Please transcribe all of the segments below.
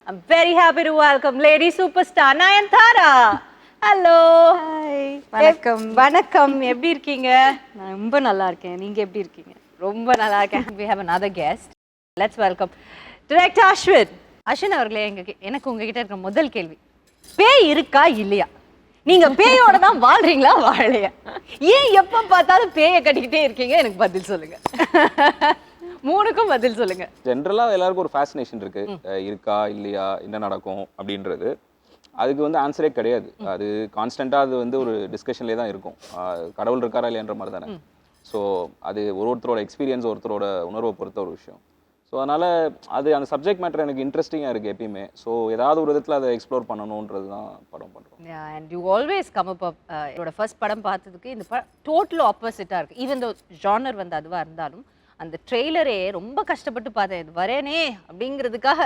I'm very happy to welcome lady superstar Nayanthara. Hello. Hi. வணக்கம். வணக்கம். எப்படி இருக்கீங்க? நான் ரொம்ப நல்லா இருக்கேன். நீங்க எப்படி இருக்கீங்க? ரொம்ப நல்லா இருக்கேன். We have another guest. Let's welcome Director Ashwin. Ashwin அவர்களே, எனக்கு உங்ககிட்ட இருக்கிற முதல் கேள்வி. பேய் இருக்கா இல்லையா? நீங்க பேயோட தான் வாழ்றீங்களா வாழலையா? ஏன் எப்ப பார்த்தாலும் பேயை கட்டிக்கிட்டே இருக்கீங்க? எனக்கு பதில் சொல்லுங்க. மூணுக்கும் பதில் சொல்லுங்க. ஜென்ரலா எல்லாருக்கும் ஒரு ஃபேசினேஷன் இருக்கு. இருக்கா இல்லையா, என்ன நடக்கும் அப்படின்றது. அதுக்கு ஆன்சரே கிடையாது. அது கான்ஸ்டன்டா அது ஒரு டிஸ்கஷன்லேயே தான் இருக்கும். கடவுள் இருக்காரா இல்லையான்ற மாதிரி தானே. ஸோ அது ஒருத்தரோட எக்ஸ்பீரியன்ஸ், ஒருத்தரோட உணர்வை பொறுத்த ஒரு விஷயம். ஸோ அதனால் அது அந்த சப்ஜெக்ட் மேட்டர் எனக்கு இன்ட்ரெஸ்டிங்காக இருக்குது எப்பயுமே. ஸோ ஏதாவது ஒரு விதத்தில் அதை எக்ஸ்ப்ளோர் பண்ணணுன்றது தான் படம் பண்ணுறோம். And you always come up என்னோட ஃபர்ஸ்ட் படம் பார்த்ததுக்கு இந்த படம் டோட்டல் ஆப்போசிட்டாக இருக்குது. ஈவன் தோ ஜானர் அதுவாக இருந்தாலும் அந்த ட்ரெய்லரே ரொம்ப கஷ்டப்பட்டு பார்த்தேன். இது வரேனே அப்படிங்கிறதுக்காக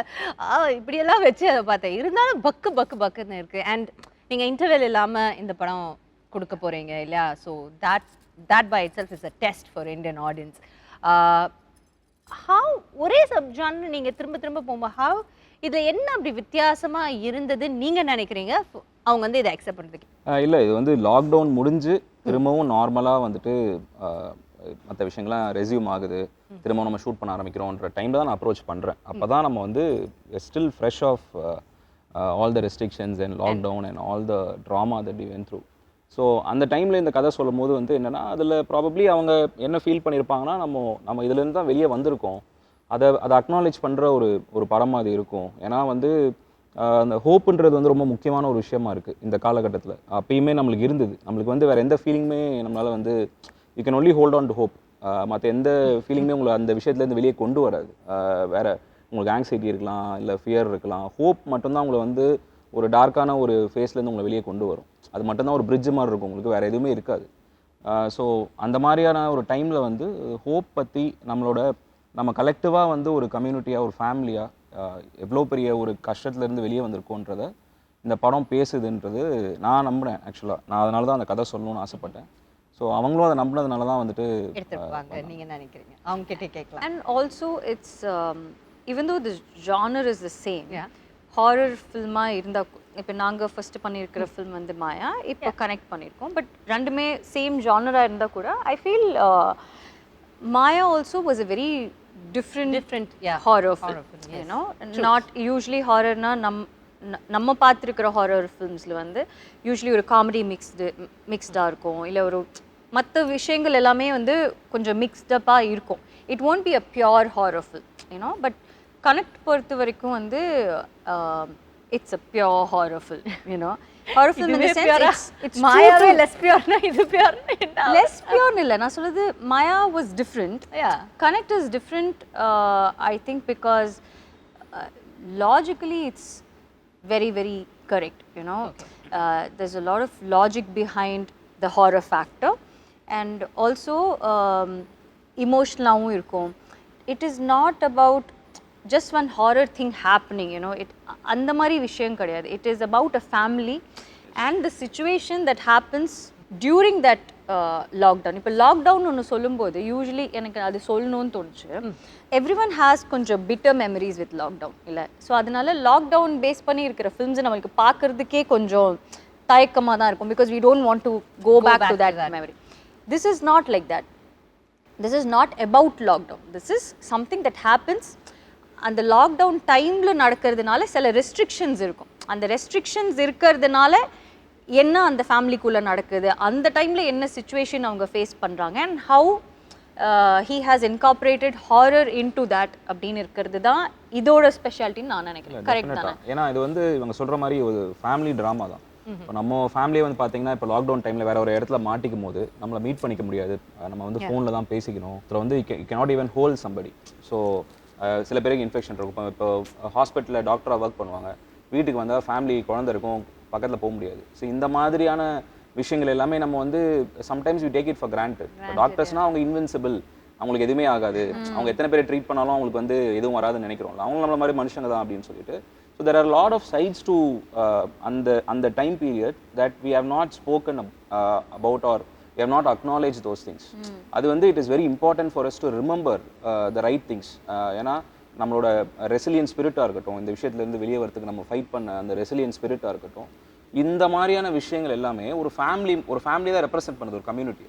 இப்படியெல்லாம் வச்சு அதை பார்த்தேன். இருந்தாலும் பக்குன்னு இருக்குது. அண்ட் நீங்கள் இன்டர்வெல் இல்லாமல் இந்த படம் கொடுக்க போகிறீங்க இல்லையா? So that by itself is a test for Indian audience. How ஒரே சப்ஜான்னு நீங்கள் திரும்ப போகும்போது how இது என்ன அப்படி வித்தியாசமாக இருந்ததுன்னு நீங்கள் நினைக்கிறீங்க அவங்க இதை அக்செப்ட் பண்ணுறதுக்கு? இல்லை, இது லாக்டவுன் முடிஞ்சு திரும்பவும் நார்மலாக மற்ற விஷயங்கள்லாம் ரெஸ்யூம் ஆகுது, திரும்ப நம்ம ஷூட் பண்ண ஆரம்பிக்கிறோன்ற டைமில் தான் நான் அப்ரோச் பண்ணுறேன். அப்போ தான் நம்ம still fresh of all the restrictions and lockdown and all the trauma that we went through. So அந்த டைமில் இந்த கதை சொல்லும் போது என்னென்னா, அதில் ப்ராபப்ளி அவங்க என்ன ஃபீல் பண்ணியிருப்பாங்கன்னா, நம்ம இதுலேருந்து தான் வெளியே வந்திருக்கோம், அதை அக்னாலேஜ் பண்ணுற ஒரு படமாக அது இருக்கும். ஏன்னா அந்த ஹோப்புன்றது ரொம்ப முக்கியமான ஒரு விஷயமா இருக்குது இந்த காலகட்டத்தில். அப்பயுமே நம்மளுக்கு இருந்தது. நம்மளுக்கு வேறு எந்த ஃபீலிங்குமே நம்மளால் you can only hold on to hope. மற்ற எந்த ஃபீலிங்குமே உங்களை அந்த விஷயத்துலேருந்து வெளியே கொண்டு வராது. வேறு உங்களுக்கு ஆங்ஸைட்டி இருக்கலாம், இல்லை ஃபியர் இருக்கலாம். ஹோப் மட்டும்தான் உங்களை ஒரு டார்க்கான ஒரு ஃபேஸ்லேருந்து உங்களை வெளியே கொண்டு வரும். அது மட்டும்தான் ஒரு பிரிட்ஜ் மாதிரி இருக்கும், உங்களுக்கு வேறு எதுவுமே இருக்காது. ஸோ அந்த மாதிரியான ஒரு டைமில் ஹோப் பற்றி நம்ம கலெக்டிவாக ஒரு கம்யூனிட்டியாக, ஒரு ஃபேமிலியாக எவ்வளோ பெரிய ஒரு கஷ்டத்துலேருந்து வெளியே வந்திருக்கோன்றதை இந்த படம் பேசுதுன்றது நான் நம்புகிறேன். ஆக்சுவலாக நான் அதனால தான் அந்த கதை சொல்லணும்னு ஆசைப்பட்டேன். ஸோ அவங்களும் அதை நம்பினதுனால தான் எடுத்துருப்பாங்க நீங்கள் நினைக்கிறீங்க. அவங்க கிட்டே கேட்கலாம். And also it's even though the genre is the same. Horror ஃபில்மாக இருந்தால், இப்போ நாங்கள் ஃபஸ்ட்டு பண்ணியிருக்கிற ஃபில்ம் மாயா, இப்போ கனெக்ட் பண்ணியிருக்கோம். பட் ரெண்டுமே சேம் ஜானராக இருந்தால் கூட I feel Maya also was a very different horror film, you know. Not usually horror na நம்ம பார்த்துருக்கிற ஹாரர் ஃபிலிம்ஸில் யூஸ்வலி ஒரு காமெடி மிக்ஸ்டாக இருக்கும், இல்லை ஒரு மற்ற விஷயங்கள் எல்லாமே கொஞ்சம் மிக்ஸ்டப்பாக இருக்கும். It won't be a pure horror film, you know. But Connect பொறுத்த வரைக்கும் it's a pure horror film, you know. Horror film இந்த சென்ஸ் இட்ஸ் மாயாவே லெஸ் பியோர்னா இது பியோர் லெஸ் பியோர்னு இல்லை. நான் சொல்கிறது Maya was different, Connect is different. I think because logically it's very correct, you know. There's a lot of logic behind the horror factor, and also emotional irkom. It is not about just one horror thing happening, you know. It andha mari vishayam kadiyadu. It is about a family and the situation that happens during that lockdown. இப்போ lockdown ஒன்று சொல்லும்போது usually எனக்கு அது சொல்லணும்னு தோணுச்சு. Everyone has கொஞ்சம் bitter memories with lockdown, இல்லை? So அதனால லாக்டவுன் பேஸ் பண்ணி இருக்கிற ஃபிலிம்ஸை நம்மளுக்கு பார்க்குறதுக்கே கொஞ்சம் தயக்கமாக தான் இருக்கும். Because we don't want to go back to that memory. This is not like that. This is not about lockdown. This is something that happens. அந்த லாக்டவுன் டைமில் நடக்கிறதுனால சில ரெஸ்ட்ரிக்ஷன்ஸ் இருக்கும். அந்த ரெஸ்ட்ரிக்ஷன்ஸ் இருக்கிறதுனால என்ன அந்த ஃபேமிலிக்குள்ளே நடக்குது, அந்த டைமில் என்ன சுச்சுவேஷன் அவங்க ஃபேஸ் பண்ணுறாங்க, and how he has incorporated horror into that அப்படின்னு இருக்கிறது தான் இதோட ஸ்பெஷாலிட்டின்னு நான் நினைக்கிறேன். கரெக்ட் தானே? ஏன்னா இது இவங்க சொல்கிற மாதிரி ஒரு ஃபேமிலி ட்ராமா தான். இப்போ நம்ம ஃபேமிலியை பார்த்தீங்கன்னா, இப்போ லாக்டவுன் டைமில் வேறு ஒரு இடத்துல மாட்டிக்கும் போது நம்மளை மீட் பண்ணிக்க முடியாது. நம்ம ஃபோனில் தான் பேசிக்கணும். இதில் you cannot even hold somebody. So சில பேருக்கு இன்ஃபெக்ஷன் இருக்கும். இப்போ ஹாஸ்பிட்டலில் டாக்டராக ஒர்க் பண்ணுவாங்க, வீட்டுக்கு வந்தால் ஃபேமிலி குழந்தை இருக்கும், பக்கத்தில் போக முடியாது. ஸோ இந்த மாதிரியான விஷயங்கள் எல்லாமே நம்ம sometimes we take it for granted. டாக்டர்ஸ்னால் அவங்க இன்வின்சிபிள், அவங்களுக்கு எதுவுமே ஆகாது, அவங்க எத்தனை பேரை ட்ரீட் பண்ணாலும் அவங்களுக்கு எதுவும் வராதுன்னு நினைக்கிறோம். அவங்க நம்மள மாதிரி மனுஷங்க தான் அப்படின்னு சொல்லிட்டு. So there are lot of sides to அந்த time period that we have not spoken about or we have not acknowledged those things. அது it is very important for us to remember the right things. ஏன்னா நம்மளோட resilient ஸ்பிரிட்டாக இருக்கட்டும், இந்த விஷயத்துலேருந்து வெளியே வரதுக்கு நம்ம fight பண்ண அந்த ரெசிலியன் ஸ்பிரிட்டாக இருக்கட்டும், இந்த மாதிரியான விஷயங்கள் எல்லாமே ஒரு ஃபேமிலி தான் ரெப்ரசென்ட் பண்ணுது, ஒரு கம்யூனிட்டி.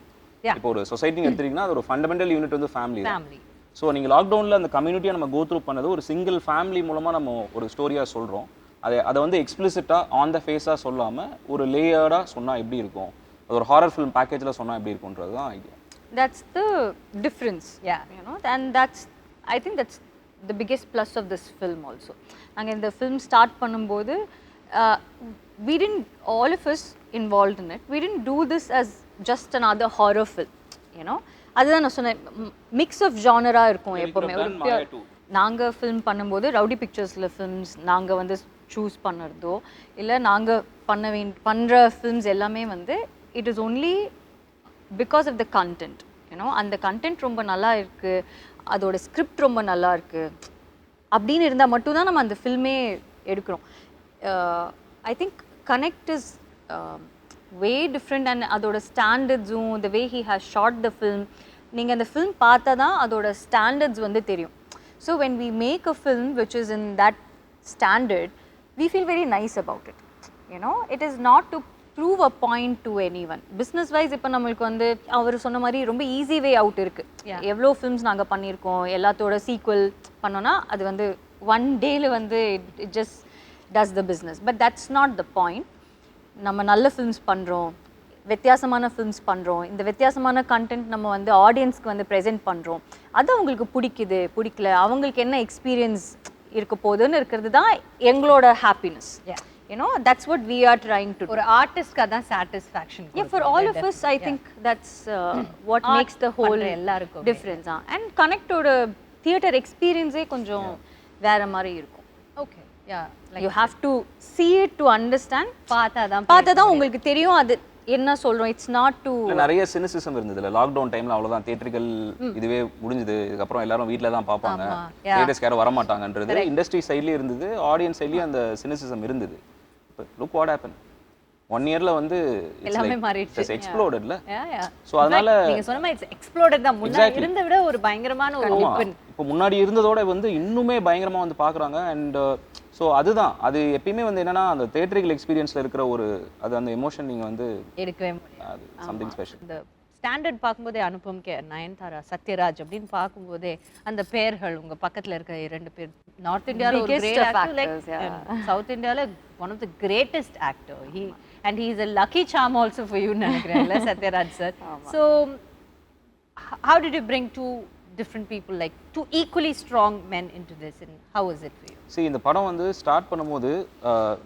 இப்போ ஒரு சொசைட்டி எடுத்துட்டீங்கன்னா அது ஒரு ஃபண்டமெண்டல் யூனிட் வந்து ஃபேமிலி தான். ஸோ நீங்கள் லாக்டவுனில் அந்த கம்யூனிட்டியை நம்ம கோ த்ரூ பண்ணது ஒரு சிங்கிள் ஃபேமிலி மூலமாக நம்ம ஒரு ஸ்டோரியாக சொல்கிறோம். அதை வந்து எக்ஸ்பிளிசிட்டாக ஆன் த ஃபேஸாக சொல்லாமல் ஒரு லேயர்டாக சொன்னால் எப்படி இருக்கும், அது ஒரு ஹாரர் ஃபிலிம் பேக்கேஜில் சொன்னால் எப்படி இருக்குன்றது தான் idea. That's the difference, you know, and I think that's the biggest plus of this film also. நாங்க இந்த film start பண்ணும்போது we didn't, all of us involved in it, we didn't do this as just another horror film, you know. அதுதான் நான் சொன்னேன், mix of ஜானராக இருக்கும் எப்போவுமே. ஒரு நாங்கள் ஃபில்ம் பண்ணும்போது ரவுடி பிக்சர்ஸில் ஃபில்ம்ஸ் நாங்கள் வந்து சூஸ் பண்ணுறதோ இல்லை நாங்கள் பண்ணுற ஃபில்ம்ஸ் எல்லாமே வந்து it is only because of the content, you know. அந்த கண்டென்ட் ரொம்ப நல்லா இருக்குது, அதோட ஸ்கிரிப்ட் ரொம்ப நல்லா இருக்குது அப்படின்னு இருந்தால் மட்டும்தான் நம்ம அந்த ஃபில்மே எடுக்கிறோம். I think Connect is way different and அதோட ஸ்டாண்டர்ட்ஸும் the way he has shot the film, நீங்கள் அந்த ஃபில்ம் பார்த்தா தான் அதோட ஸ்டாண்டர்ட்ஸ் வந்து தெரியும். So when we make a film which is in that standard, we feel very nice about it, you know. It is not to prove a point to anyone. Business wise இப்போ நம்மளுக்கு வந்து அவர் சொன்ன மாதிரி ரொம்ப easy way out இருக்குது. எவ்வளோ films நாங்கள் பண்ணியிருக்கோம், எல்லாத்தோட சீக்வல் பண்ணோன்னா அது வந்து ஒன் டேல வந்து it just does the business. But that's not the point. நம்ம நல்ல ஃபில்ம்ஸ் பண்ணுறோம், வித்தியாசமான ஃபில்ம்ஸ் பண்ணுறோம், இந்த வித்தியாசமான கண்டென்ட் நம்ம வந்து ஆடியன்ஸ்க்கு வந்து ப்ரெசென்ட் பண்ணுறோம், அது அவங்களுக்கு பிடிக்கல, அவங்களுக்கு என்ன எக்ஸ்பீரியன்ஸ் இருக்க போகுதுன்னு இருக்கிறது தான் எங்களோட happiness. You know, that's what we are trying to. ஒரு ஆர்டிஸ்ட்க்கு அதான் satisfaction. For all of us I think that's what makes the whole எல்லாருக்கும் difference. And கனெக்டோட தியேட்டர் எக்ஸ்பீரியன்ஸே கொஞ்சம் வேற மாதிரி இருக்கும். Okay, yeah, you have to see it to understand. பார்த்தா தான் உங்களுக்கு தெரியும் அது என்ன சொல்றோம். It's not to. நிறைய சினிசிசம் இருந்ததுல லாக்டவுன் டைம்ல, அவ்வளவுதான் தியேட்டர்கள் இதுவே முடிஞ்சது, இதுக்கப்புறம் எல்லாரும் வீட்ல தான் பார்ப்பாங்க, தியேட்டர்ஸ்க்கு யாரும் வர மாட்டாங்கன்றது இண்டஸ்ட்ரி சைட்லயே இருந்தது, ஆடியன்ஸ் சைட்லயும் அந்த சினிசிசம் இருந்தது. லுக் வாட் ஹேப்பன், 1 இயர்ல வந்து எல்லாமே மாறிடுச்சு, எக்ஸ்ப்ளோடட்ல. சோ அதனால நீங்க சொன்ன மாதிரி இட்ஸ் எக்ஸ்ப்ளோடட் தான். முன்னாடி இருந்த விட ஒரு பயங்கரமான ஒரு ஓபன், இப்போ முன்னாடி இருந்ததோட வந்து இன்னுமே பயங்கரமா வந்து பாக்குறாங்க. அண்ட் ஸோ அதுதான், அது எப்பயுமே வந்து என்னன்னா அந்த தியேட்டரிக்கல் எக்ஸ்பீரியன்ஸ்ல இருக்கிற ஒரு அது அந்த எமோஷன் நீங்க வந்து எடுக்கவே முடியாது. அது சம்திங் ஸ்பெஷல். இந்த ஸ்டாண்டர்ட் பார்க்கும்போதே அனுபம் கே, நயன்தாரா, சத்யராஜ் அப்படின்னு பார்க்கும்போதே அந்த பேர்கள் உங்க பக்கத்துல இருக்க 2 பேர் நார்த் இந்தியால ஒரு கிரேட் ஆக்டர், லைக் சவுத் இந்தியால one of the greatest actor. And he is a lucky charm also for you, நினைக்கிறேன்ல Sathyaraj sir. So how did you bring two different people, like two equally strong men into this, and how was it for you? See, இந்த படம் வந்து start பண்ணும்போது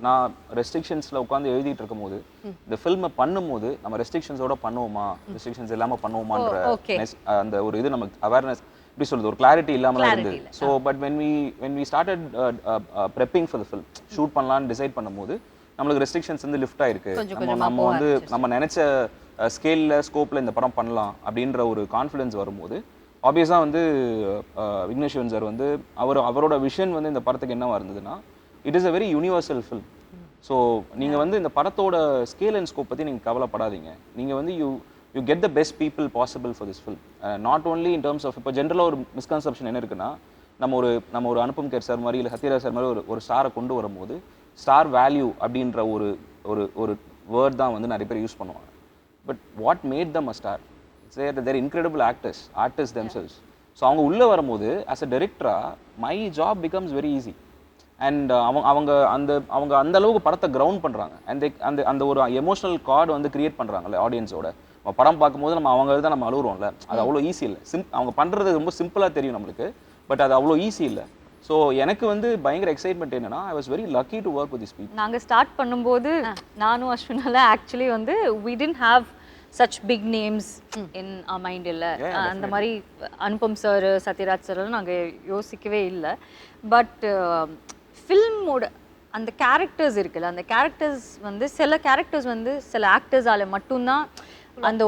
நான் ரெஸ்ட்ரிக்ஷன்ஸ்ல உட்கார்ந்து எழுதிட்டு இருக்கும்போது, இந்த ஃபில்மை பண்ணும்போது நம்ம ரெஸ்ட்ரிக்ஷன்ஸோட பண்ணுவோமா, ரெஸ்ட்ரிக்ஷன்ஸ் இல்லாம பண்ணுவோமான்ற அந்த ஒரு இது நமக்கு அவேர்னஸ் எப்படி சொல்றது, ஒரு கிளாரிட்டி இல்லாமலாம் இருந்தது. So but when we started prepping for the film, shoot பண்ணலாம்னு டிசைட் பண்ணும்போது நம்மளுக்கு ரெஸ்ட்ரிக்ஷன்ஸ் வந்து லிஃப்ட் ஆயிருக்கு. நம்ம வந்து நம்ம நினைச்ச ஸ்கேல்ல ஸ்கோப்ல இந்த படம் பண்ணலாம் அப்படின்ற ஒரு கான்ஃபிடன்ஸ் வரும்போது ஆப்வியஸாக வந்து விக்னேஷ்வன் சார் வந்து அவரோட விஷன் வந்து இந்த படத்துக்கு என்னவா இருந்ததுன்னா, it is a very universal film. So நீங்கள் வந்து இந்த படத்தோட ஸ்கேல் அண்ட் ஸ்கோப் பற்றி நீங்கள் கவலைப்படாதீங்க. நீங்கள் வந்து you get the best people possible for this film. Not only in terms of, இப்போ ஜென்ரலாக ஒரு மிஸ்கன்செப்ஷன் என்ன இருக்குன்னா, நம்ம ஒரு அனுபம் கேர் சார் மாதிரி இல்லை சத்யராஜ் சார் மாதிரி ஒரு ஸ்டாரை கொண்டு வரும்போது ஸ்டார் வேல்யூ அப்படின்ற ஒரு வேர்ட் தான் வந்து நிறைய பேர் யூஸ் பண்ணுவாங்க. But what made them a star, they're incredible artist themselves. So அவங்க உள்ளே வரும்போது ஆஸ் அ டைரக்டராக my job becomes very easy. And அவங்க அந்த அளவுக்கு படத்தை கிரவுண்ட் பண்ணுறாங்க. அண்ட் அந்த ஒரு எமோஷனல் கார்டு வந்து கிரியேட் பண்ணுறாங்கல்ல ஆடியன்ஸோட. நம்ம படம் பார்க்கும்போது அவங்க தான் நம்ம அழுகுறோம்ல, அது அவ்வளோ ஈஸி இல்லை. அவங்க பண்ணுறது ரொம்ப சிம்பிளாக தெரியும் நம்மளுக்கு, பட் அது அவ்வளோ ஈஸி இல்லை. ஸோ எனக்கு வந்து பயங்கர எக்ஸைட்மெண்ட் என்னன்னா, I was very lucky to work with this people. நாங்கள் ஸ்டார்ட் பண்ணும்போது நானும் அஸ்வினால ஆக்சுவலி வந்து we didn't have such big names in our mind இல்லை. அந்த மாதிரி அனுபம் சார், சத்யராஜ் சார் நாங்கள் யோசிக்கவே இல்லை. பட் ஃபில்மோட அந்த கேரக்டர்ஸ் இருக்குல்ல, அந்த கேரக்டர்ஸ் வந்து சில கேரக்டர்ஸ் வந்து சில ஆக்டர்ஸால் மட்டும்தான் அந்த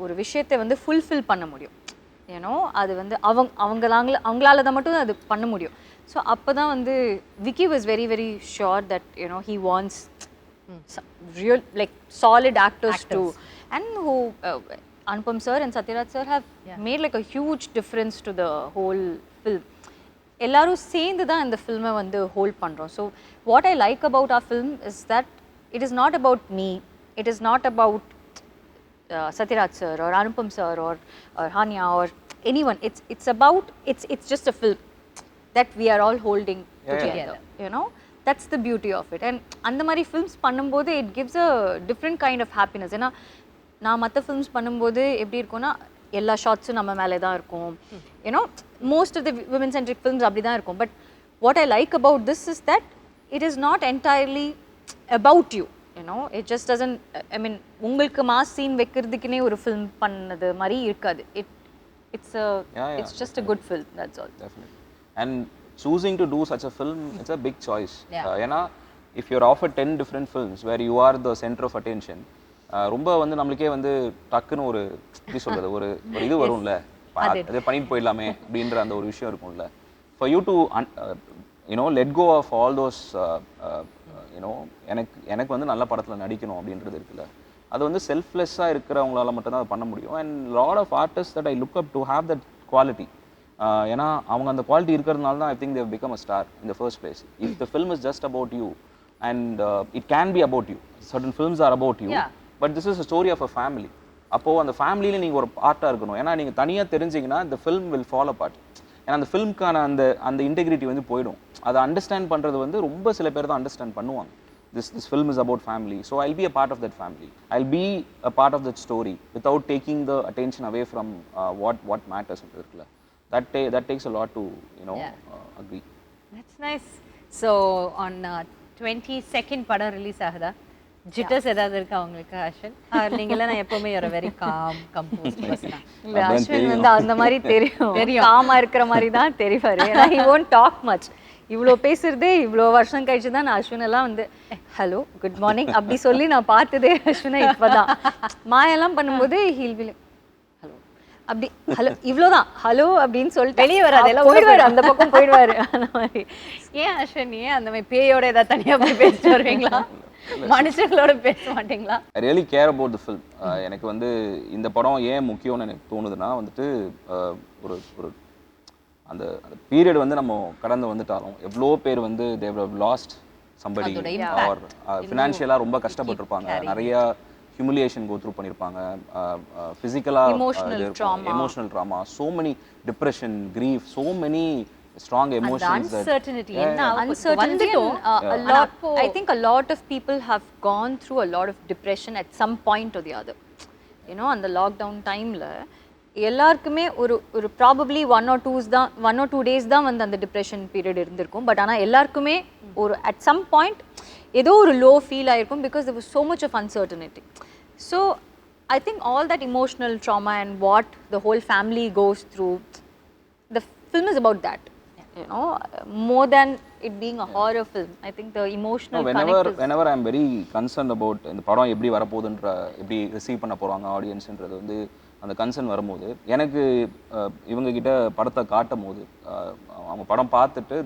ஒரு விஷயத்தை வந்து ஃபுல்ஃபில் பண்ண முடியும். ஏன்னோ அது வந்து அவங்களால தான் மட்டும் அது பண்ண முடியும். ஸோ அப்போ தான் வந்து Vicky was very very sure that you know he wants real, like solid actors too, and who Anupam sir and Satyaraj sir have made like a huge difference to the whole film. எல்லாரும் சேர்ந்து தான் இந்த ஃபில்மை வந்து hold பண்ணுறோம். So what I like about R film is that it is not about me, it is not about Satyaraj sir or Anupam sir or Hanya or anyone. It's just a film that we are all holding together. You know, that's the beauty of it. And அந்த மாதிரி films பண்ணும்போது it gives a different kind of happiness. ஏன்னா நான் மற்ற films பண்ணும்போது எப்படி இருக்கும்னா எல்லா ஷார்ட்ஸும் நம்ம மேலே தான் இருக்கும். You know most of the women centric films அப்படி தான் இருக்கும். But what I like about this is that it is not entirely about you. It just doesn't, I mean, உங்களுக்கு மாஸ் சீன் வைக்கிறதுக்குனே ஒரு ஃபில்ம் பண்ணது மாதிரி இருக்காது. It's just a good film, that's all. Definitely. And choosing to do such a film, it's a big choice. ஏன்னா if you're offered 10 different films where you are the center of attention, ரொம்ப வந்து நம்மளுக்கே வந்து டக்குன்னு ஒரு எப்படி சொல்றது ஒரு இது வரும்ல, அதை பண்ணிட்டு போயிடலாமே அப்படின்ற அந்த ஒரு விஷயம் இருக்கும்ல. For you to let go of all those எனக்கு வந்து நல்ல படத்தில் நடிக்கணும் அப்படின்றது இருக்குல்ல, அது வந்து செல்ஃப்லெஸ்ஸாக இருக்கிறவங்களால மட்டும்தான் அதை பண்ண முடியும். And lot of artist that I look up to have that quality. ஏன்னா அவங்க அந்த குவாலிட்டி இருக்கிறதுனால தான் I think they become a star in the first place. If the film is just about you and it can be about you, certain films are about you, but this is a story of a family. அப்போது அந்த ஃபேமிலியில் நீங்கள் ஒரு பார்ட்டாக இருக்கணும். ஏன்னா நீங்கள் தனியாக தெரிஞ்சிங்கன்னா the film will fall apart. ஏன்னா அந்த ஃபில்ம்க்கான அந்த இன்டெகிரிட்டி வந்து போயிடும். அதை அண்டர்ஸ்டாண்ட் பண்ணுறது வந்து ரொம்ப சில பேர் தான் அண்டர்ஸ்டாண்ட் பண்ணுவாங்க. This film is about family, so I'll be a part of that family. I'll be a part of that story without taking the attention away from what matters. That takes a lot to agree. That's nice. So on 22nd படம் release ஆகுதா? ஜிட்டர்ஸ் ஏதாவது இருக்கா உங்களுக்கு அஸ்வின்? நீங்கள நான் எப்பவுமே ஒரு very com compost பர்சனா. இல்ல அஸ்வின் வந்து அந்த மாதிரி தெரியும், காமா இருக்கிற மாதிரி தான் தெரிவாரு. ஏன்னா he won't talk much. இவ்வளோ பேசுறதே இவ்வளோ வருஷம் கழிச்சு தான் நான் அஸ்வின் எல்லாம் வந்து ஹலோ குட் மார்னிங் அப்படி சொல்லி நான் பார்த்ததே அஸ்வினை இப்போதான். மாயெல்லாம் பண்ணும்போது ஹீல் பி ஹலோ அப்படி ஹலோ இவ்வளோதான் ஹலோ அப்படின்னு சொல்லிட்டு வெளியே வராது, எல்லாம் போயிடுவாரு, அந்த பக்கம் போயிடுவாரு. அந்த மாதிரி ஏன் அஸ்வின் அந்த மாதிரி பேயோட ஏதாவது தனியாக போய் பேசிட்டு வருவீங்களா, மனுஷங்களோட பேச மாட்டீங்களா? I really care about the film. எனக்கு வந்து இந்த படம் ஏன் முக்கியம்னு எனக்கு தோணுதுன்னா வந்துட்டு ஒரு ஒரு அந்த பீரியட் வந்து நம்ம கடந்து வந்துட்டாலும் எவ்வளோ பேர் வந்து they have lost somebody or financially ரொம்ப கஷ்டப்பட்டிருப்பாங்க, நிறைய humiliation go through பண்ணிருப்பாங்க, physically emotional trauma, so many depression, grief, so many strong emotions, that uncertainty uncertainty a lot. I think a lot of people have gone through a lot of depression at some point or the other. On the lockdown time la எல்லாருக்குமே ஒரு probably 1 or 2 days தான் வந்து அந்த depression period இருந்திருக்கும். But ஆனால் எல்லாருக்குமே ஒரு at some point ஏதோ ஒரு லோ ஃபீல் ஆகிருக்கும், because there was so much of uncertainty. So I think all that emotional trauma and what the whole family goes through, the film is about that. More than it being a horror film, I think the emotional whenever I'm very concerned about இந்த படம் எப்படி வரப்போகுதுன்ற, எப்படி receive பண்ண போகிறாங்க ஆடியன்ஸ்ன்றது வந்து அந்த concern வரும்போது, எனக்கு இவங்ககிட்ட படத்தை காட்டும் போது அவங்க படம் பார்த்துட்டு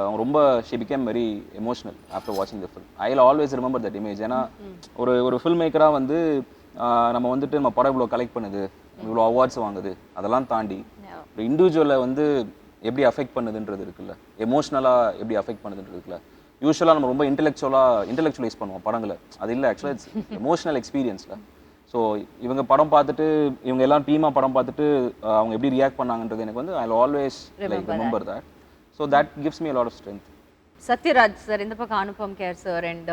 அவங்க ரொம்ப she became very emotional after watching the film. I'll always remember that image. ஏன்னா ஒரு ஃபில்ம் மேக்கராக வந்து நம்ம வந்துட்டு நம்ம படம் இவ்வளோ கலெக்ட் பண்ணுது, இவ்வளோ அவார்ட்ஸ் வாங்குது, அதெல்லாம் தாண்டி ஒரு இண்டிவிஜுவலை வந்து எப்படி அஃபெக்ட் பண்ணுதுன்றது இருக்குல்ல, எமோஷ்னலாக எப்படி அஃபெக்ட் பண்ணுதுன்றது இருக்குல்ல. யூஸ்வலாக நம்ம ரொம்ப இன்டெலெக்சுவலைஸ் பண்ணுவோம் படங்களை, அது இல்லை ஆக்சுவலாக இட்ஸ் எமோஷனல் எக்ஸ்பீரியன்ஸில். ஸோ இவங்க படம் பார்த்துட்டு இவங்க எல்லாம் டீமாக படம் பார்த்துட்டு அவங்க எப்படி ரியாக்ட் பண்ணாங்கன்றது எனக்கு வந்து I always like remember that. So that gives me a lot of strength. Sathyaraj sir, இந்த பக்கம் Anupam care sir, and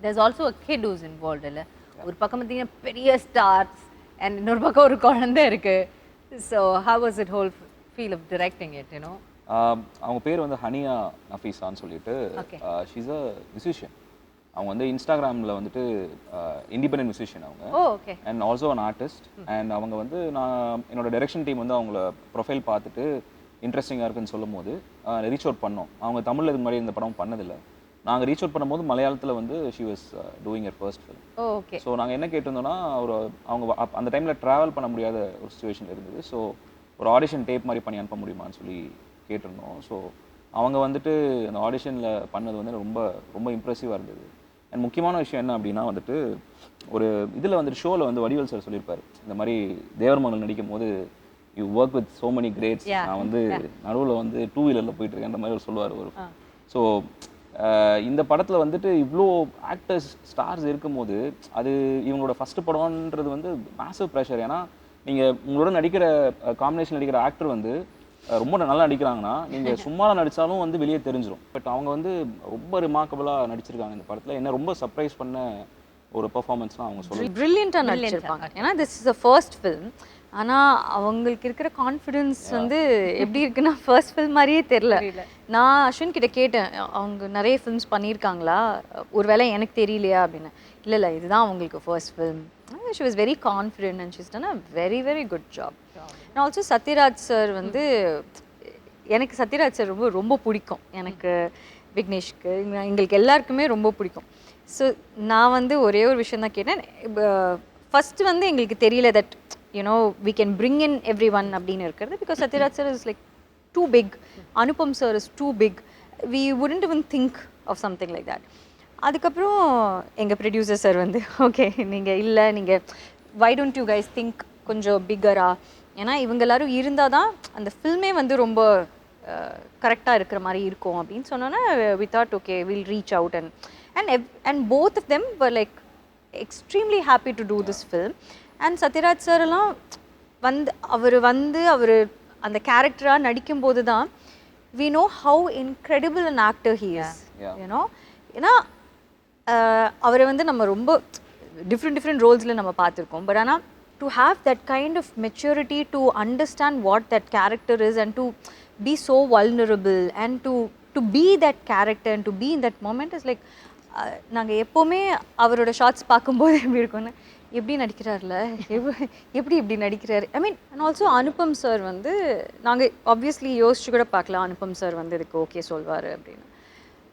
there's also a kid who's involved இல்லை. ஒரு பக்கம் பார்த்தீங்கன்னா பெரிய ஸ்டார்ஸ் அண்ட் இன்னொரு பக்கம் ஒரு குழந்தை இருக்கு. So how was it whole feel of directing it, அவங்க பேர் வந்து ஹனியா நஃபீஸான்னு சொல்லிட்டு, ஷீஸ் அ மியூசிஷியன். அவங்க வந்து இன்ஸ்டாகிராமில் வந்துட்டு இண்டிபெண்டன்ட் மியூசிஷியன் அவங்க, and also an artist. And அவங்க வந்து நான் என்னோட டைரக்ஷன் டீம் வந்து அவங்கள ப்ரொஃபைல் பார்த்துட்டு இன்ட்ரெஸ்டிங்காக இருக்குன்னு சொல்லும் போது ரீச் அவுட் பண்ணோம். அவங்க தமிழில் இது மாதிரி இந்த படம் பண்ணதில்லை. நாங்கள் ரீச் அவுட் பண்ணும்போது மலையாளத்தில் வந்து she was doing your first film. So நாங்கள் என்ன கேட்டிருந்தோம்னா, அவங்க அந்த டைமில் ட்ராவல் பண்ண முடியாத ஒரு சுச்சுவேஷன் இருந்தது. ஸோ ஒரு ஆடிஷன் டேப் மாதிரி பண்ணி அனுப்ப முடியுமான்னு சொல்லி கேட்டிருந்தோம். ஸோ அவங்க வந்துட்டு அந்த ஆடிஷனில் பண்ணது வந்து ரொம்ப ரொம்ப இம்ப்ரெசிவாக இருந்தது. அண்ட் முக்கியமான விஷயம் என்ன அப்படின்னா வந்துட்டு, ஒரு இதில் வந்துட்டு ஷோவில் வந்து வடிவேல் சார் சொல்லியிருப்பார், இந்த மாதிரி தேவர் மகள் நடிக்கும் போது you work with so many greats. Yeah. நான் வந்து நடுவில் வந்து 2 வீலரில் போயிட்டு இருக்கேன்ற மாதிரி அவர் சொல்லுவார் ஒரு. ஸோ இந்த படத்தில் வந்துட்டு இவ்வளோ ஆக்டர்ஸ் ஸ்டார்ஸ் இருக்கும்போது அது இவங்களோட ஃபஸ்ட்டு படம்ன்றது வந்து மேசிவ் ப்ரெஷர். ஏன்னா நீங்கள் உங்களோட நடிக்கிற காம்பினேஷன் நடிக்கிற ஆக்டர் வந்து ரொம்ப நல்லா நடிக்கிறாங்கன்னா நீங்கள் சும்மா நடித்தாலும் வந்து வெளியே தெரிஞ்சிடும். பட் அவங்க வந்து ரொம்ப ரிமார்க்கபுளாக நடிச்சிருக்காங்க இந்த படத்தில். என்ன ரொம்ப சர்ப்ரைஸ் பண்ண ஒரு பெர்ஃபார்மன்ஸ்லாம் அவங்க சொல்லுவாங்க. ப்ரில்லியண்ட்டாக நடிச்சிருப்பாங்க. ஏன்னா this is a first film. ஆனால் அவங்களுக்கு இருக்கிற கான்ஃபிடென்ஸ் வந்து எப்படி இருக்குன்னா ஃபர்ஸ்ட் ஃபில்ம் மாதிரியே தெரில. நான் அஸ்வின் கிட்ட கேட்டேன், அவங்க நிறைய ஃபில்ம்ஸ் பண்ணியிருக்காங்களா, ஒருவேளை எனக்கு தெரியலையா அப்படின்னு. இல்லை இதுதான் அவங்களுக்கு first film. She was very confident and she's done a very very good job. And also Sathyaraj sir வந்து எனக்கு சத்யராஜ் சார் ரொம்ப ரொம்ப பிடிக்கும். எனக்கு விக்னேஷ்க்கு எங்களுக்கு எல்லாருக்குமே ரொம்ப பிடிக்கும். ஸோ நான் வந்து ஒரே ஒரு விஷயம் தான் கேட்டேன். ஃபஸ்ட்டு வந்து எங்களுக்கு தெரியல that we can bring in everyone அப்படின்னு இருக்கிறது. Because Sathyaraj sir is like too big, Anupam sir is too big, we wouldn't even think of something like that. அதுக்கப்புறம் எங்கள் ப்ரொடியூசர் சார் வந்து ஓகே நீங்கள் why don't you guys think கொஞ்சம் பிக்கரா, ஏன்னா இவங்க எல்லாரும் இருந்தால் தான் அந்த ஃபில்மே வந்து ரொம்ப கரெக்டாக இருக்கிற மாதிரி இருக்கும் அப்படின்னு சொன்னோன்னா we thought okay we'll reach out and both of them were like extremely happy to do this film. And Sathyaraj sir எல்லாம் அவர் அந்த கேரக்டராக நடிக்கும்போது தான் we know how incredible an actor he is. ஏன்னா அவரை வந்து நம்ம ரொம்ப டிஃப்ரெண்ட் ரோல்ஸில் நம்ம பார்த்துருக்கோம். பட் ஆனால் to have that kind of maturity to understand what that character is and to be so vulnerable and to be that character and to be in that moment is like நாங்கள் எப்போவுமே அவரோட shorts பார்க்கும்போது எப்படி இருக்கும்னு, எப்படி நடிக்கிறார்ல, எப்படி நடிக்கிறாரு. I mean and also Anupam sir வந்து நாங்கள் ஆப்வியஸ்லி யோசிச்சு கூட பார்க்கலாம் அனுபம் சார் வந்து இதுக்கு ஓகே சொல்வார் அப்படின்னு.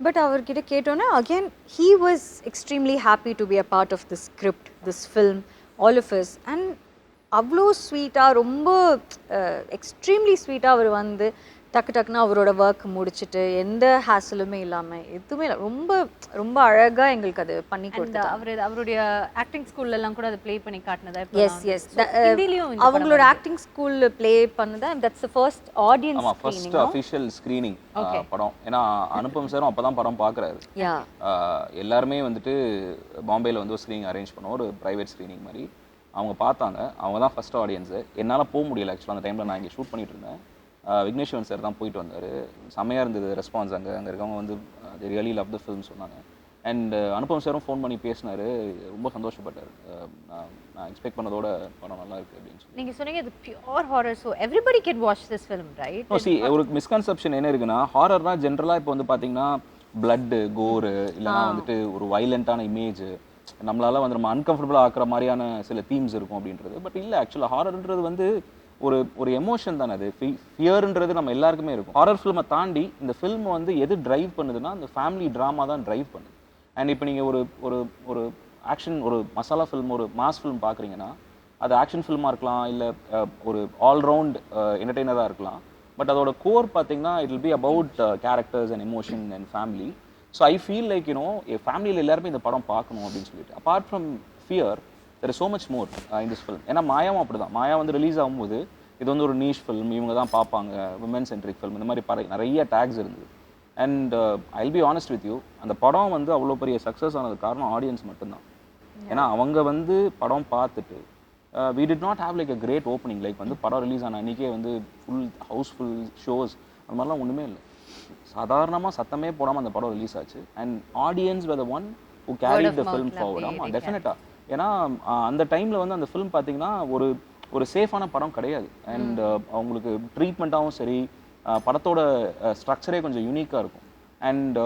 பட் அவர்கிட்ட கேட்டோன்னே again he was extremely happy to be a part of this script, this film, all of us. And அவ்வளோ ஸ்வீட்டாக, ரொம்ப எக்ஸ்ட்ரீம்லி ஸ்வீட்டாக அவர் வந்து டக்குன்னு அவரோட ஒர்க் முடிச்சுட்டு எந்த ஹேசலுமே இல்லாமல் எதுவுமே இல்லை, ரொம்ப ரொம்ப அழகாக எங்களுக்கு அது பண்ணி கொடுத்தாரு. அவருடைய ஆக்டிங் ஸ்கூல்லலாம் கூட அதை ப்ளே பண்ணி காட்டினதா? எஸ் அவங்களோட ஆக்டிங் ஸ்கூலில் ப்ளே பண்ணதா. That's the first audience first official screening படம். ஏன்னா அனுபம் சாரும் அப்போ தான் படம் பார்க்குறாரு. எல்லாருமே வந்துட்டு பாம்பேயில் வந்து ஒரு ஸ்க்ரீனிங் அரேஞ்ச் பண்ணோம், ஒரு ப்ரைவேட் ஸ்க்ரீனிங் மாதிரி. அவங்க பார்த்தாங்க, அவங்க தான் ஃபர்ஸ்ட் ஆடியன்ஸு. என்னால் போக முடியல ஆக்சுவலாக, அந்த டைமில் நான் இங்கே ஷூட் பண்ணிட்டு இருந்தேன். விக்னேஷ்வன் சார் தான் போயிட்டு வந்தார். செம்மையாக இருந்தது ரெஸ்பான்ஸ். அங்கே இருக்கவங்க வந்து they really love the film சொன்னாங்க. அண்ட் அனுபம் சாரும் ஃபோன் பண்ணி பேசினார், ரொம்ப சந்தோஷப்பட்டார். நான் எக்ஸ்பெக்ட் பண்ணதோட படம் நல்லா இருக்குது அப்படின்னு சொல்லி. நீங்கள் சொன்னீங்க இது pure horror, so everybody can watch this film right? ஒரு மிஸ்கன்செப்ஷன் என்ன இருக்குன்னா, ஹாரர்னா ஜென்ரலாக இப்போ வந்து பார்த்தீங்கன்னா பிளட்டு, கோரு, இல்லைனா வந்துட்டு ஒரு வைலண்ட்டான இமேஜ், நம்மளால வந்து நம்ம அன்கம்ஃபர்டபுளாக ஆக்குற மாதிரியான சில தீம்ஸ் இருக்கும் அப்படின்றது. பட் இல்லை, ஆக்சுவலாக ஹாரர்ன்றது வந்து ஒரு எமோஷன் தானே. அது ஃபியர்ன்றது நம்ம எல்லாருக்குமே இருக்கும். ஹாரர் ஃபில்மை தாண்டி இந்த ஃபில்ம் வந்து எது ட்ரைவ் பண்ணுதுன்னா அந்த ஃபேமிலி ட்ராமா தான் ட்ரைவ் பண்ணுது. அண்ட் இப்போ நீங்கள் ஒரு ஆக்ஷன், ஒரு மசாலா ஃபில்ம், ஒரு மாஸ் ஃபில்ம் பார்க்குறீங்கன்னா அது ஆக்ஷன் ஃபில்மாக இருக்கலாம், இல்லை ஒரு ஆல்ரவுண்ட் என்டர்டெய்னராக இருக்கலாம். பட் அதோட கோர் பார்த்தீங்கன்னா it will be about characters and emotion and family. So I feel like ஃபேமிலியில் எல்லாருமே இந்த படம் பார்க்கணும் அப்படின்னு சொல்லிட்டு. Apart from fear there is so much more in this film. ஏன்னா மாயாவும் அப்படி தான். மாயா வந்து ரிலீஸ் ஆகும்போது இது வந்து ஒரு நீஷ் ஃபில்ம், இவங்க தான் பார்ப்பாங்க, விமன் சென்ட்ரிக் ஃபில்ம், இந்த மாதிரி நிறைய டேக்ஸ் இருந்தது. And I will be honest with you, அந்த படம் வந்து அவ்வளோ பெரிய சக்ஸஸ் ஆனது காரணம் ஆடியன்ஸ் மட்டும்தான். ஏன்னா அவங்க வந்து படம் பார்த்துட்டு we did not have like a great opening, like வந்து படம் ரிலீஸ் ஆன அன்றைக்கே வந்து ஃபுல் ஹவுஸ்ஃபுல் ஷோஸ் அந்த மாதிரிலாம் ஒன்றுமே இல்லை. சாதாரணமாக சத்தமே போடாமல் அந்த படம் ரிலீஸ் ஆச்சு. And audience were the one who carried the film forward. ஆமாம், டெஃபினட்டாக. ஏன்னா அந்த டைமில் வந்து அந்த ஃபிலிம் பார்த்தீங்கன்னா ஒரு சேஃபான படம் கிடையாது. அண்ட் அவங்களுக்கு ட்ரீட்மெண்ட்டாகவும் சரி, படத்தோட ஸ்ட்ரக்சரே கொஞ்சம் யூனிக்காக இருக்கும். அண்ட்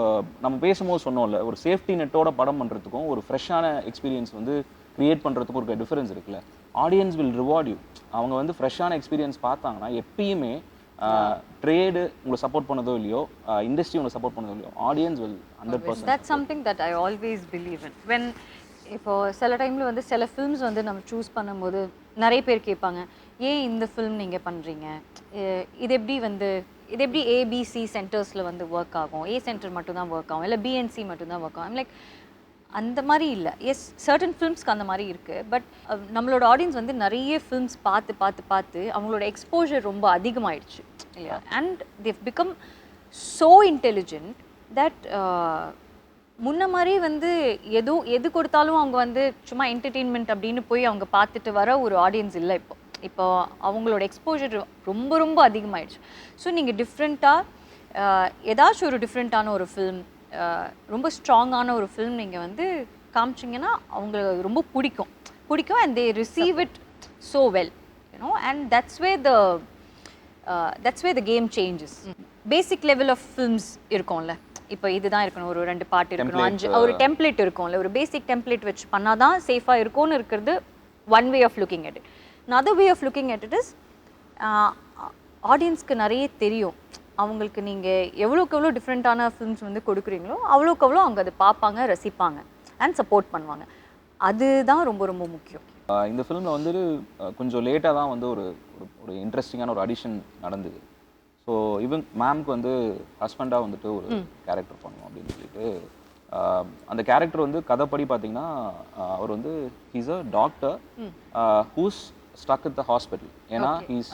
நம்ம பேசும்போது சொன்னோம்ல, ஒரு சேஃப்டி நெட்டோட படம் பண்ணுறதுக்கும் ஒரு ஃப்ரெஷ்ஷான எக்ஸ்பீரியன்ஸ் வந்து க்ரியேட் பண்ணுறதுக்கும் ஒரு டிஃபரன்ஸ் இருக்குல்ல. Audience will reward you. அவங்க வந்து ஃப்ரெஷ்ஷான எக்ஸ்பீரியன்ஸ் பார்த்தாங்கன்னா எப்பயுமே ட்ரேடு உங்களை சப்போர்ட் பண்ணதோ இல்லையோ, இண்டஸ்ட்ரி உங்களை சப்போர்ட் பண்ணதோ இல்லையோ, audience will 100%. That's something that I always believe in. When இப்போது சில டைமில் வந்து சில ஃபில்ம்ஸ் வந்து நம்ம சூஸ் பண்ணும்போது நிறைய பேர் கேட்பாங்க, ஏன் இந்த ஃபில்ம் நீங்கள் பண்ணுறீங்க, இது எப்படி ஏபிசி சென்டர்ஸில் வந்து ஒர்க் ஆகும், ஏ சென்டர் மட்டும் தான் ஒர்க் ஆகும், இல்லை பிஎன்சி மட்டும் தான் ஒர்க் ஆகும். லைக் அந்த மாதிரி இல்லை. எஸ், சர்டன் ஃபிலிம்ஸ்க்கு அந்த மாதிரி இருக்குது. பட் நம்மளோட ஆடியன்ஸ் வந்து நிறைய ஃபிலிம்ஸ் பார்த்து பார்த்து பார்த்து அவங்களோட எக்ஸ்போஜர் ரொம்ப அதிகமாகிடுச்சு இல்லையா. And they become so intelligent that முன்ன மாதிரி வந்து எது கொடுத்தாலும் அவங்க வந்து சும்மா என்டர்டெயின்மெண்ட் அப்படின்னு போய் அவங்க பார்த்துட்டு வர ஒரு ஆடியன்ஸ் இல்லை. இப்போ அவங்களோட எக்ஸ்போஜர் ரொம்ப ரொம்ப அதிகமாகிடுச்சு. ஸோ நீங்கள் டிஃப்ரெண்ட்டாக ஏதாச்சும் ஒரு டிஃப்ரெண்ட்டான ஒரு ஃபில்ம், ரொம்ப ஸ்ட்ராங்கான ஒரு ஃபில்ம் நீங்கள் வந்து காமிச்சிங்கன்னா அவங்களுக்கு ரொம்ப பிடிக்கும் and they receive it so well, you know. And that's way the game changes. Basic level of films இருக்கும்ல, இப்போ இதுதான் இருக்கணும், ஒரு 2 பாட்டு இருக்கணும், 5 ஒரு டெம்ப்ளேட் இருக்கும்ல, ஒரு பேசிக் டெம்ப்ளேட் வச்சு பண்ணால் தான் சேஃபாக இருக்கும்னு இருக்கிறது one way of looking at it. another way of looking at it is ஆடியன்ஸ்க்கு நிறைய தெரியும். அவங்களுக்கு நீங்கள் எவ்வளோக்கு எவ்வளோ டிஃப்ரெண்ட்டான ஃபிலிம்ஸ் வந்து கொடுக்குறீங்களோ அவ்வளோக்கு அவ்வளோ அவங்க அதை பார்ப்பாங்க, ரசிப்பாங்க அண்ட் சப்போர்ட் பண்ணுவாங்க. அதுதான் ரொம்ப ரொம்ப முக்கியம். இந்த ஃபிலிமில் வந்து கொஞ்சம் லேட்டாக தான் வந்து ஒரு ஒரு இன்ட்ரெஸ்டிங்கான ஒரு அடிஷன் நடந்தது. ஸோ இவன் மேம்க்கு வந்து ஹஸ்பண்டாக வந்துட்டு ஒரு கேரக்டர் பண்ணணும் அப்படின்னு சொல்லிட்டு, அந்த கேரக்டர் வந்து கதைப்படி பார்த்தீங்கன்னா அவர் வந்து he's a doctor who's stuck at the hospital. ஏன்னா ஹீஸ்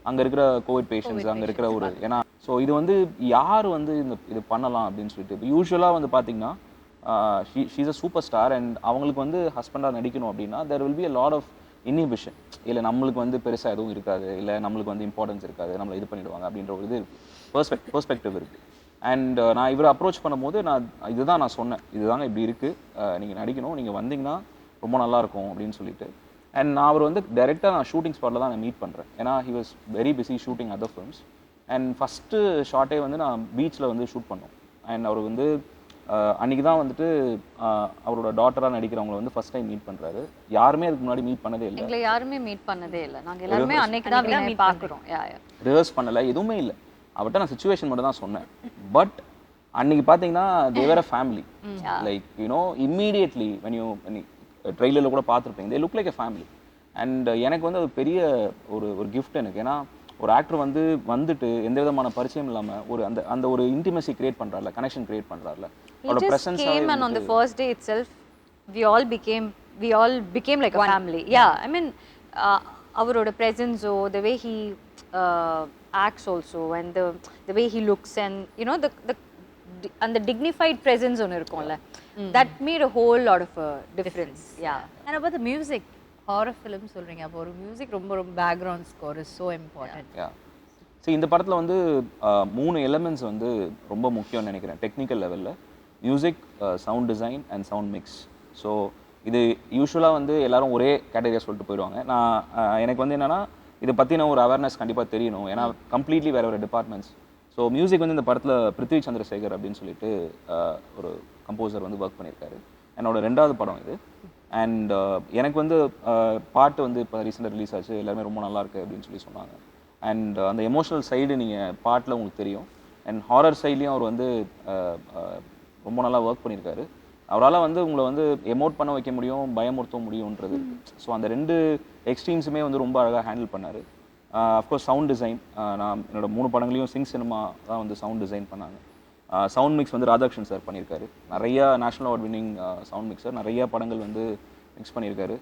அங்கே இருக்கிற கோவிட் பேஷண்ட்ஸ் அங்கே இருக்கிற ஒரு, ஏன்னா ஸோ இது வந்து யார் வந்து இது பண்ணலாம் அப்படின்னு சொல்லிட்டு, இப்போ யூஸ்வலாக வந்து பார்த்தீங்கன்னா she's a super star and அவங்களுக்கு வந்து ஹஸ்பண்டாக நடிக்கணும் அப்படின்னா there will be a lot of inhibition. இல்லை நம்மளுக்கு வந்து பெருசாக எதுவும் இருக்காது, இல்லை நம்மளுக்கு வந்து இம்பார்ட்டன்ஸ் இருக்காது, நம்மளை இது பண்ணிடுவாங்க அப்படின்ற ஒரு இது இருக்குது, பெர்ஸ்பெக்டிவ் இருக்குது. அண்ட் நான் இவரை அப்ரோச் பண்ணும்போது இதுதான் நான் சொன்னேன், இதுதாங்க இப்படி இருக்குது, நீங்கள் நடிக்கணும், நீங்கள் வந்தீங்கன்னா ரொம்ப நல்லாயிருக்கும் அப்படின்னு சொல்லிட்டு. அண்ட் நான் அவர் வந்து டைரெக்டாக நான் ஷூட்டிங் ஸ்பாட்டில் தான் நான் மீட் பண்ணுறேன். ஏன்னா he was very busy shooting other films. And first ஷார்ட்டே வந்து நான் பீச்சில் வந்து ஷூட் பண்ணோம். அண்ட் அவர் வந்து அன்றைக்கி தான் வந்துட்டு அவரோட டாட்டராக நடிக்கிறவங்களை வந்து ஃபஸ்ட் டைம் மீட் பண்ணுறாரு. யாருமே அதுக்கு முன்னாடி மீட் பண்ணதே இல்லை, எங்களை யாருமே மீட் பண்ணதே இல்லை. நாங்கள் எல்லாருமே அன்னைக்கு தான் மீட் பார்க்குறோம். ரிஹர்ஸ் பண்ணலை, எதுவுமே இல்லை. அவர்கிட்ட நான் சிச்சுவேஷன் மட்டும் தான் சொன்னேன். பட் அன்றைக்கி பார்த்தீங்கன்னா they were a family, like you know immediately when you ட்ரெய்லரில் கூட பார்த்துருப்பீங்க, they look like a family. And எனக்கு வந்து அது பெரிய ஒரு கிஃப்ட் எனக்கு. ஏன்னா ஒரு ஆக்டர் வந்துட்டு எந்த விதமான பரிச்சயம் இல்லாமல் ஒரு அந்த ஒரு இன்டிமசி கிரியேட் பண்ணுறாருல, கனெக்ஷன் கிரியேட் பண்ணுறாருல. He just came and on the first day itself we all became like a family. Yeah, I mean avaroda presence or the way he acts also and the way he looks and you know the dignified presence on irukomla, that made a whole lot of a difference. Yeah. And about the music, horror film சொல்றீங்க, அப்போ ஒரு music ரொம்ப background score is so important. Yeah. See, இந்த படத்தில் வந்து 3 elements வந்து ரொம்ப முக்கியம்னு நினைக்கிறேன் டெக்னிக்கல் லெவலில்: music, sound design and sound mix. So இது யூஸ்வலாக வந்து எல்லாரும் ஒரே கேட்டகரியாக சொல்லிட்டு போயிடுவாங்க. எனக்கு வந்து என்னென்னா இதை பற்றின ஒரு அவேர்னஸ் கண்டிப்பாக தெரியணும், ஏன்னா கம்ப்ளீட்லி வேறு ஒரு டிபார்ட்மெண்ட்ஸ். ஸோ மியூசிக் வந்து இந்த படத்தில் பிருத்வி சந்திரசேகர் அப்படின்னு சொல்லிட்டு ஒரு கம்போசர் வந்து ஒர்க் பண்ணியிருக்காரு. என்னோட 2வது படம் இது. அண்ட் எனக்கு வந்து பாட்டு வந்து இப்போ ரீசெண்டாக ரிலீஸ் ஆச்சு, எல்லாருமே ரொம்ப நல்லாயிருக்கு அப்படின்னு சொல்லி சொன்னாங்க. அண்ட் அந்த எமோஷனல் சைடு நீங்கள் பாட்டில் உங்களுக்கு தெரியும். அண்ட் ஹாரர் சைட்லேயும் அவர் வந்து ரொம்ப நல்லா ஒர்க் பண்ணியிருக்காரு. அவரால் வந்து உங்களை வந்து எமோட் பண்ண வைக்க முடியும், பயமுறுத்த முடியுன்றது. ஸோ அந்த 2 எக்ஸ்ட்ரீம்ஸுமே வந்து ரொம்ப அழகாக ஹேண்டில் பண்ணார். அஃப்கோர்ஸ் சவுண்ட் டிசைன், நான் என்னோட 3 படங்களையும் சிங் சினிமா தான் வந்து சவுண்ட் டிசைன் பண்ணாங்க. சவுண்ட் மிக்ஸ் வந்து ராதாகிருஷ்ணன் சார் பண்ணியிருக்காரு. நிறையா national award winning sound mixer, நிறையா படங்கள் வந்து மிக்ஸ் பண்ணியிருக்காரு.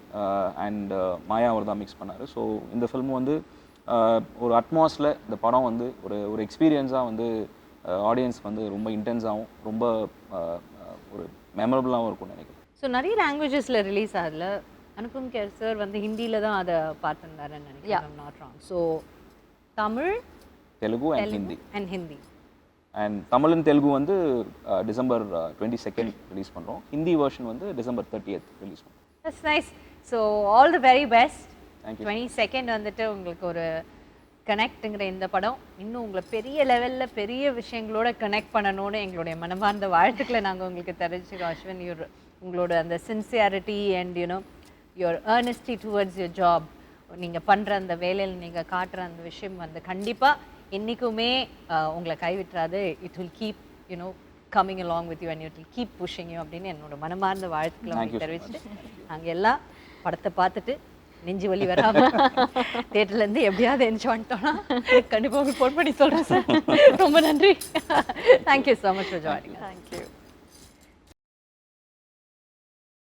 அண்ட் மாயா அவர் தான் மிக்ஸ் பண்ணார். ஸோ இந்த ஃபில்ம் வந்து ஒரு அட்மாஸில் இந்த படம் வந்து ஒரு எக்ஸ்பீரியன்ஸாக வந்து ஆடியன்ஸ் வந்து ரொம்ப இன்டென்ஸாகவும் ரொம்ப ஒரு மெமரபுளாகவும் இருக்கும்னு நினைக்கிறேன். ஸோ நிறைய லாங்குவேஜஸில் ரிலீஸ் ஆகல. அனுபம் கேர் சார் வந்து ஹிந்தியில் தான் அதை பார்த்துருந்தாருன்னு நினைக்கிறேன், not wrong. So Tamil, Telugu and Hindi. And Tamil and Telugu வந்து டிசம்பர் 22 ரிலீஸ் பண்ணுறோம். ஹிந்தி வெர்ஷன் வந்து டிசம்பர் 30th ரிலீஸ் பண்ணுறோம். That's nice. So all the very best. Thank you. 22nd வந்துட்டு உங்களுக்கு ஒரு கனெக்ட்டுங்கிற இந்த படம் இன்னும் உங்களை பெரிய லெவலில் பெரிய விஷயங்களோட கனெக்ட் பண்ணணும்னு எங்களுடைய மனமார்ந்த வாழ்த்துக்களை நாங்கள் உங்களுக்கு தெரிஞ்சுக்கிறோம். அஸ்வின், உங்களோட அந்த sincerity and you know your earnestness towards your job, நீங்கள் பண்ணுற அந்த வேலையில் நீங்கள் காட்டுற அந்த விஷயம் வந்து கண்டிப்பாக என்றைக்குமே உங்களை கைவிட்டுறாது. It will keep you know coming along with you and it will keep pushing you அப்படின்னு என்னோட மனமார்ந்த வாழ்த்துக்களை உங்களுக்கு தெரிவிச்சுட்டு நாங்கள் எல்லாம் படத்தை பார்த்துட்டு நெஞ்சு வலி வராமல் தேட்டர்லேருந்து எப்படியாவது என்ஜாய் பண்ணிட்டோன்னா கண்டிப்பாக ஃபோன் பண்ணி சொல்கிறேன் சார். ரொம்ப நன்றி. Thank you so much for joining. Thank you.